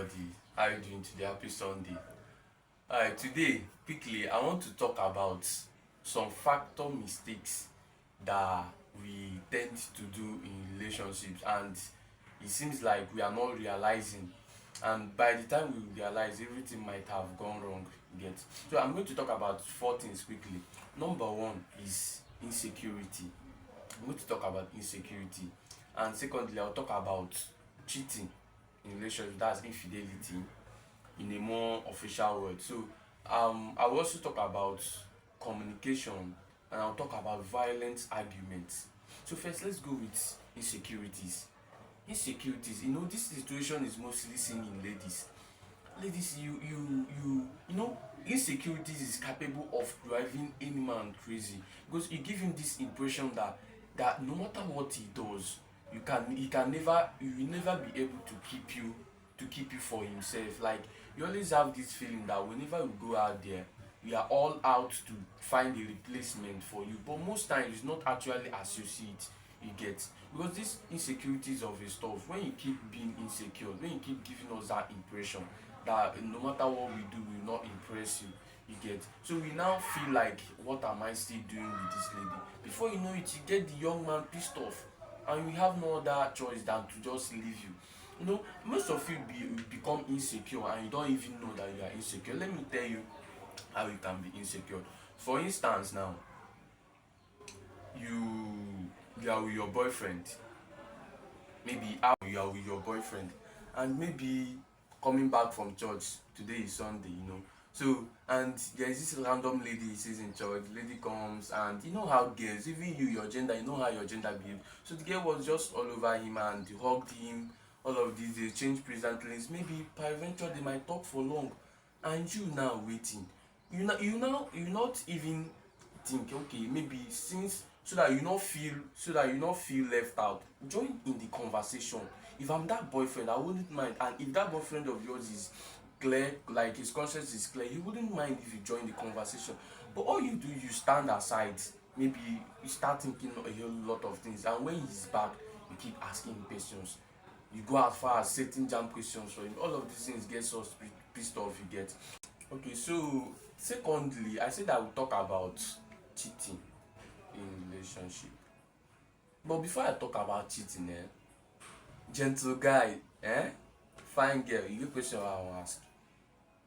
everybody. How are you doing today? Happy Sunday. Alright, today, quickly, I want to talk about some factor mistakes that we tend to do in relationships, and it seems like we are not realizing. And by the time we realize, everything might have gone wrong. You get. So I'm going to talk about four things quickly. Number one is insecurity. I'm going to talk about insecurity. And secondly, I'll talk about cheating in relationship, that's infidelity in a more official word. So I will also talk about communication, and I'll talk about violent arguments. So first, let's go with insecurities. Insecurities, this situation is mostly seen in ladies. Ladies, insecurities is capable of driving any man crazy, because you give him this impression that no matter what he does, you will never be able to keep you for himself. Like, you always have this feeling that whenever you go out there, we are all out to find a replacement for you, but most times it's not actually as you see it. You get. Because these insecurities of a stuff, when you keep being insecure, when you keep giving us that impression that no matter what we do, we will not impress you. You get. So we now feel like, what am I still doing with this lady? Before you know it, you get the young man pissed off, and we have no other choice than to just leave you. Most of you become insecure, and you don't even know that you are insecure. Let me tell you how you can be insecure. For instance, now, you are with your boyfriend. Maybe how you are with your boyfriend, and maybe coming back from church. Today is Sunday. So, and there is this random lady he sees in church. The lady comes, and you know how girls, even your gender, you know how your gender behaves. So the girl was just all over him and hugged him. All of these, they change presently. Maybe peradventure they might talk for long, and you now waiting. You not even think, okay, maybe since, so that you not feel left out, join in the conversation. If I'm that boyfriend, I wouldn't mind. And if that boyfriend of yours is clear, like his conscience is clear, he wouldn't mind if you join the conversation. But all you do, you stand aside. Maybe you start thinking a whole lot of things, and when he's back, you keep asking him questions. You go as far as setting jam questions for him. All of these things get so pissed off. You get. Okay, so secondly, I said I will talk about cheating in relationship. But before I talk about cheating, gentle guy, fine girl, you get question I wan ask.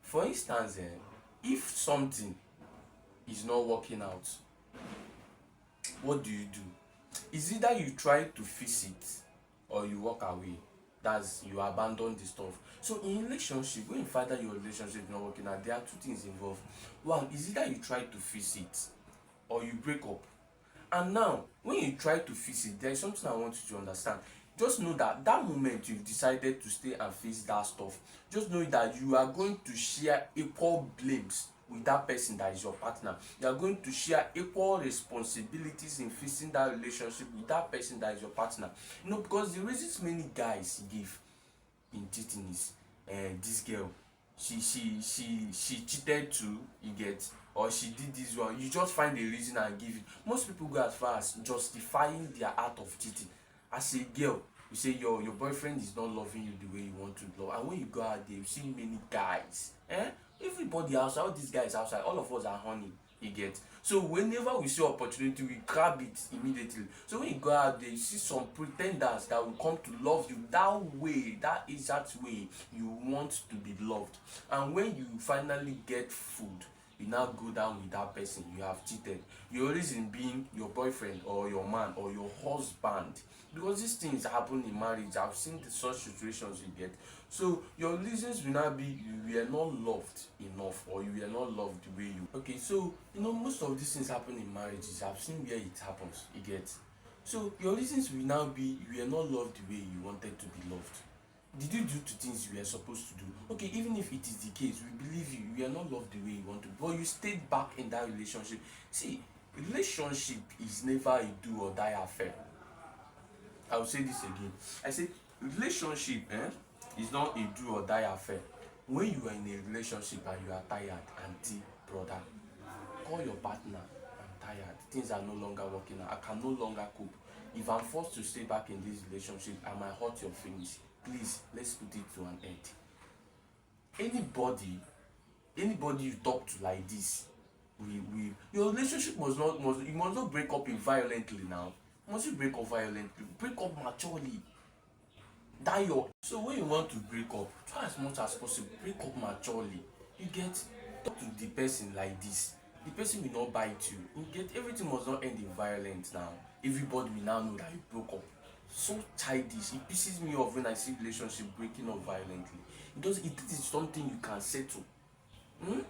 For instance, if something is not working out, what do? Is either you try to fix it, or you walk away. That's, you abandon the stuff. So in relationship, when you find that your relationship is not working out, there are two things involved. One is either you try to fix it, or you break up. And now, when you try to fix it, there is something I want you to understand. Just know that that moment you've decided to stay and fix that stuff, just know that you are going to share equal blames with that person that is your partner. You are going to share equal responsibilities in fixing that relationship with that person that is your partner. Because the reasons many guys give in cheating is, this girl, she cheated too, you get, or she did this one. You just find a reason and give it. Most people go as far as justifying their act of cheating. As a girl, you say your boyfriend is not loving you the way you want to love, and when you go out there, you see many guys, everybody outside, all these guys outside, all of us are honey, you get. So whenever we see opportunity, we grab it immediately. So when you go out there, you see some pretenders that will come to love you that way, that exact way you want to be loved. And when you finally get food, you now go down with that person you have cheated. Your reason being your boyfriend or your man or your husband, because these things happen in marriage. I've seen such situations you get. So your reasons will not be you were not loved enough, or you were not loved the way you. Okay, so most of these things happen in marriages. I've seen where it happens. You get. So your reasons will now be you were not loved the way you wanted to be loved. Did you do two things you were supposed to do? Okay, even if it is the case, we believe you are not loved the way you want to, but you stayed back in that relationship. See, relationship is never a do or die affair. I will say this again. I say relationship is not a do or die affair. When you are in a relationship and you are tired, auntie, brother, call your partner. I'm tired. Things are no longer working out. I can no longer cope. If I'm forced to stay back in this relationship, I might hurt your feelings. Please, let's put it to an end. Anybody you talk to like this, we your relationship must not break up in violently now. Must you break up violently? Break up maturely. That your so when you want to break up, try as much as possible break up maturely. You get, talk to the person like this. The person will not bite you. You get, everything must not end in violence now. Everybody will now know that you broke up. So childish. It pisses me off when I see relationship breaking up violently. It is something you can settle. Hmm?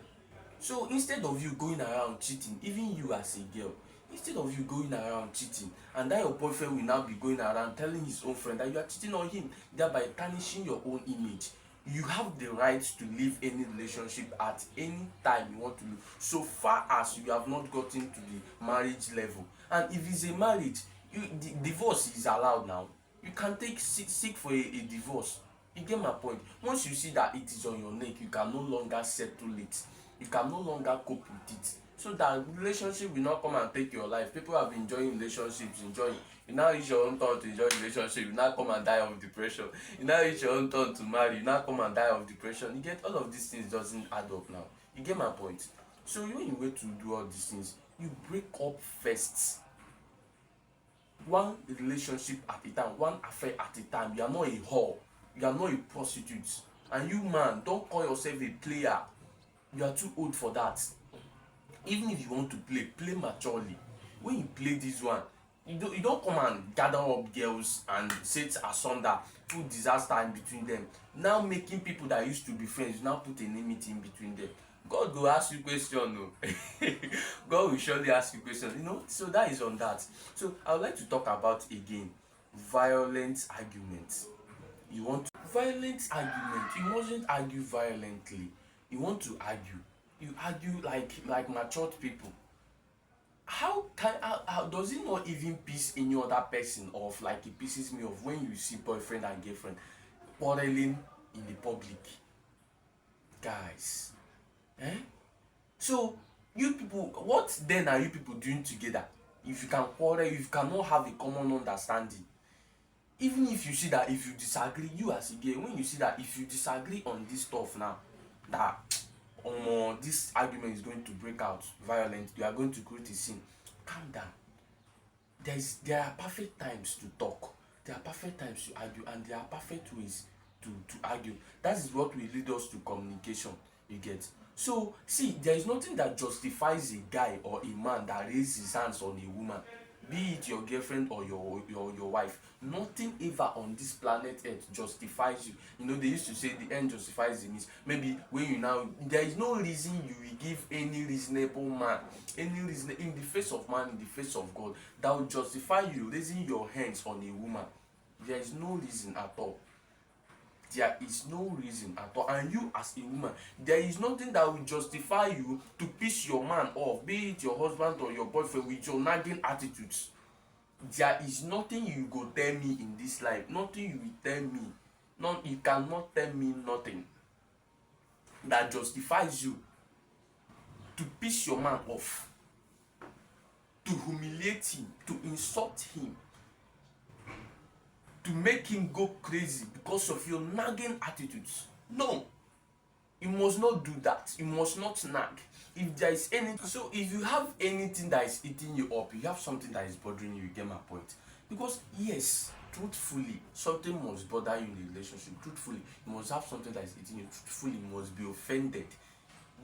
So instead of you going around cheating, even you as a girl, instead of you going around cheating, and that your boyfriend will now be going around telling his own friend that you are cheating on him, thereby tarnishing your own image. You have the right to leave any relationship at any time you want to leave, so far as you have not gotten to the marriage level. And if it's a marriage, the divorce is allowed now. You can seek for a divorce. You get my point. Once you see that it is on your neck, you can no longer settle it. You can no longer cope with it. So that relationship will not come and take your life. People have been enjoying relationships, enjoying. You now reach your own turn to enjoy relationship, you now come and die of depression. You now reach your own turn to marry, you now come and die of depression. You get, all of these things doesn't add up now. You get my point. So when you wait to do all these things, you break up first. One relationship at a time, one affair at a time. You are not a whore, you are not a prostitute. And you, man, don't call yourself a player. You are too old for that. Even if you want to play maturely. When you play this one, you don't come and gather up girls and set asunder, put disaster in between them. Now making people that used to be friends, you now put enmity in between them. God go ask you question, no. God will surely ask you question, so that is on that. So I would like to talk about again violent arguments. You want to violent argument, you mustn't argue violently. You want to argue, you argue like matured people. How does it not even piss any other person off like it pisses me off when you see boyfriend and girlfriend quarreling in the public? Guys, so you people, what then are you people doing together? If you can quarrel, if you cannot have a common understanding, even if you see that if you disagree, you as a girl, when you see that if you disagree on this stuff now, that this argument is going to break out violent, you are going to create a scene, calm down. There are perfect times to talk, there are perfect times to argue, and there are perfect ways to argue. That is what will lead us to communication. You get? So see, there is nothing that justifies a guy or a man that raises his hands on a woman, be it your girlfriend or your wife. Nothing ever on this planet earth justifies you. They used to say the end justifies the means. Maybe when you now, there is no reason you will give any reasonable man, any reason in the face of man, in the face of God, that will justify you raising your hands on a woman. There is no reason at all. There is no reason at all. And you as a woman, there is nothing that will justify you to piss your man off, be it your husband or your boyfriend, with your nagging attitudes. There is nothing you go tell me in this life, nothing you will tell me, you cannot tell me nothing that justifies you to piss your man off, to humiliate him, to insult him, to make him go crazy because of your nagging attitudes. No, you must not do that. You must not nag. If there is anything, so if you have anything that is eating you up, you have something that is bothering you, you get my point. Because yes, truthfully, something must bother you in the relationship. Truthfully, you must have something that is eating you. Truthfully, you must be offended.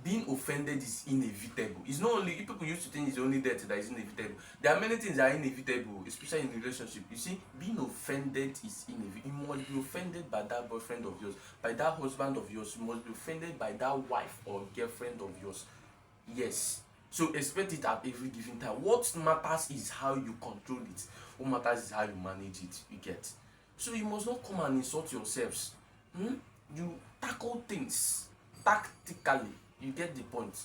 Being offended is inevitable. It's not only, people used to think it's only death that is inevitable. There are many things that are inevitable, especially in a relationship. You see, being offended is inevitable. You must be offended by that boyfriend of yours, by that husband of yours. You must be offended by that wife or girlfriend of yours. Yes. So expect it at every given time. What matters is how you control it. What matters is how you manage it. You get? So you must not come and insult yourselves. You tackle things tactically. You get the point.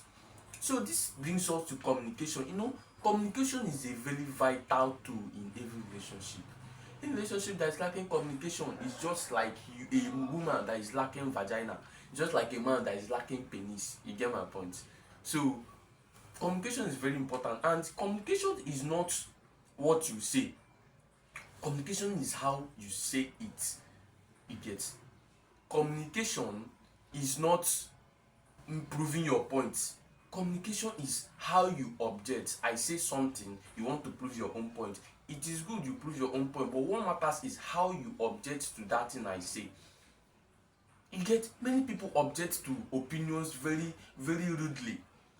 So this brings us to communication. Communication is a very vital tool in every relationship. In a relationship that is lacking communication, is just like a woman that is lacking vagina. Just like a man that is lacking penis. You get my point. So communication is very important, and communication is not what you say. Communication is how you say it. You get? Communication is not proving your point. Communication is how you object. I say something, you want to prove your own point. It is good you prove your own point, but what matters is how you object to that thing I say. You get, many people object to opinions very very rudely.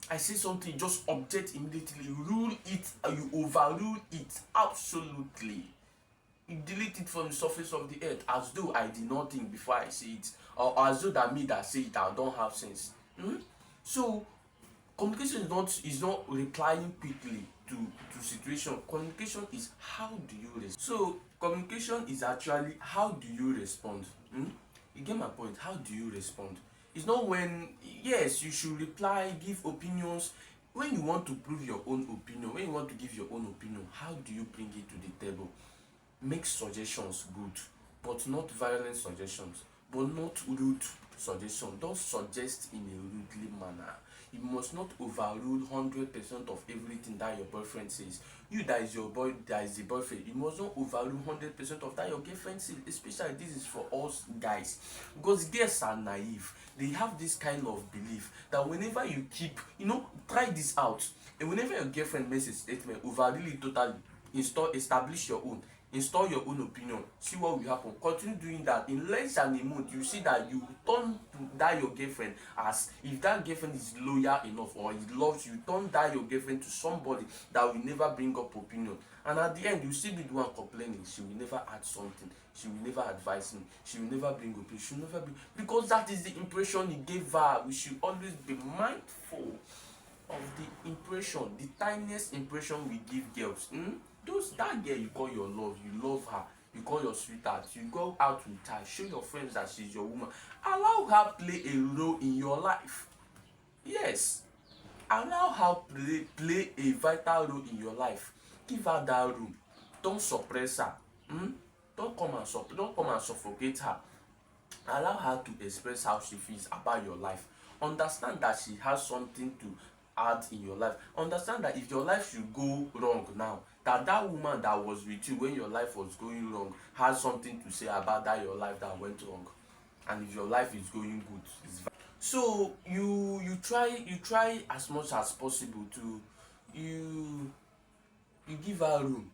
I say something, just object immediately, you rule it, you overrule it absolutely. You delete it from the surface of the earth as though I did not think before I say it, or as though that me that say it I don't have sense. So communication is not replying quickly to situation. Communication is how do you respond. So communication is actually how do you respond. You get my point? How do you respond? It's not when, yes, you should reply, give opinions. When you want to prove your own opinion, when you want to give your own opinion, how do you bring it to the table? Make suggestions good, but not violent suggestions, but not rude suggestion. Don't suggest in a rudely manner. You must not overrule 100% of everything that your boyfriend says. You that is your boy, that is the boyfriend, you must not overrule 100% of that your girlfriend says. Especially this is for us guys, because girls are naive. They have this kind of belief that whenever you keep, try this out, and whenever your girlfriend makes a statement, overrule it totally. Establish your own, install your own opinion, see what will happen. Continue doing that. In less than a month, you see that you turn that your girlfriend, as if that girlfriend is loyal enough or he loves you, turn that your girlfriend to somebody that will never bring up opinion. And at the end, you still be the one complaining. She will never add something, she will never advise me, she will never bring opinion, she will never be, because that is the impression you gave her. We should always be mindful of the impression, the tiniest impression we give girls. That girl you call your love, you love her, you call your sweetheart, you go out with her, show your friends that she's your woman. Allow her play a role in your life. Yes, allow her play a vital role in your life. Give her that room. Don't suppress her. Don't come and suffocate her. Allow her to express how she feels about your life. Understand that she has something to add in your life. Understand that if your life should go wrong now, that woman that was with you when your life was going wrong has something to say about that your life that went wrong. And if your life is going good, so you try as much as possible to you you give her room.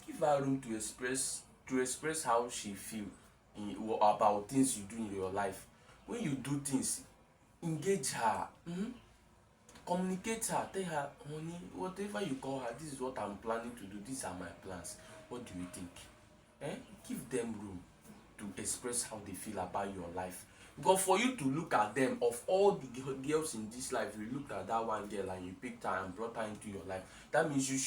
Give her room to express how she feel about things you do in your life. When you do things, engage her. Communicate her, tell her, honey, whatever you call her, this is what I'm planning to do, these are my plans, what do you think? Give them room to express how they feel about your life. Because for you to look at them, of all the girls in this life, you looked at that one girl and you picked her and brought her into your life, that means you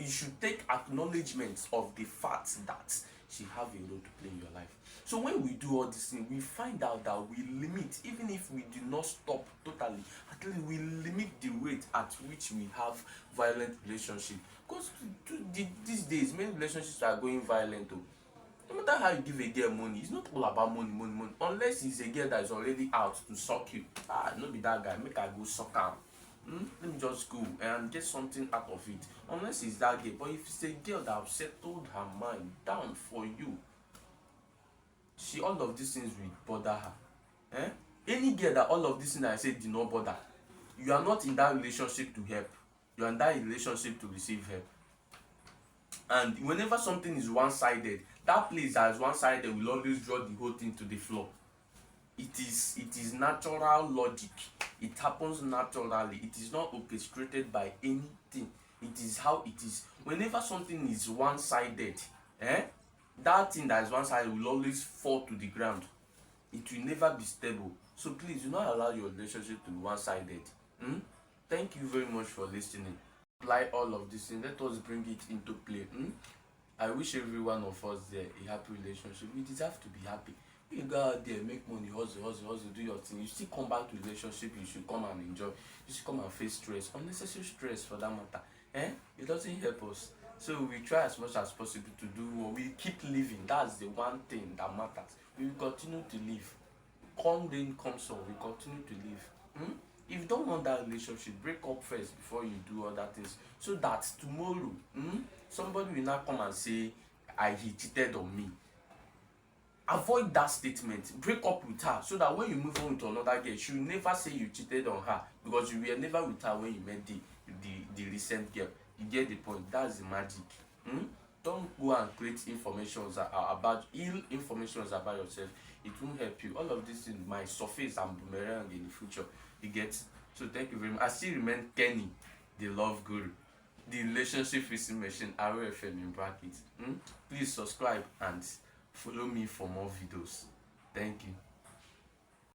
should take acknowledgement of the fact that she have a role to play in your life. So when we do all these things, we find out that we limit, even if we do not stop totally, at least we limit the rate at which we have violent relationship. Because these days many relationships are going violent too. No matter how you give a girl money, it's not all about money. Unless it's a girl that is already out to suck you. No be that guy, make I go suck am. Let me just go and get something out of it. Unless it's that girl. But if it's a girl that have settled her mind down for you, all of these things will bother her. Any girl that all of these things I say did not bother, you are not in that relationship to help. You are in that relationship to receive help. And whenever something is one-sided, that place that is one-sided will always draw the whole thing to the floor. It is natural logic. It happens naturally. It is not orchestrated by anything. It is how it is. Whenever something is one-sided, that thing that is one-sided will always fall to the ground. It will never be stable. So please do not allow your relationship to be one-sided. Thank you very much for listening. Apply all of this thing. Let us bring it into play. I wish every one of us there a happy relationship. We deserve to be happy. You go out there, make money, hustle, do your thing. You still come back to relationship, you should come and enjoy. You should come and face stress, unnecessary stress for that matter. It doesn't help us. So we try as much as possible to do what we keep living. That's the one thing that matters. We will continue to live. Come rain, come sun, we continue to live. If you don't want that relationship, break up first before you do other things, so that tomorrow somebody will not come and say he cheated on me. avoid that statement. Break up with her so that when you move on to another girl, she will never say you cheated on her, because you were never with her when you met the recent girl. You get the point? That's the magic. Hmm? Don't go and create informations about ill informations about yourself. It won't help you. All of these things might surface and boomerang in the future. You get? So thank you very much. I still remain Kenny, the love guru, the relationship fixing machine, RFM in brackets. Hmm? Please subscribe and follow me for more videos. Thank you.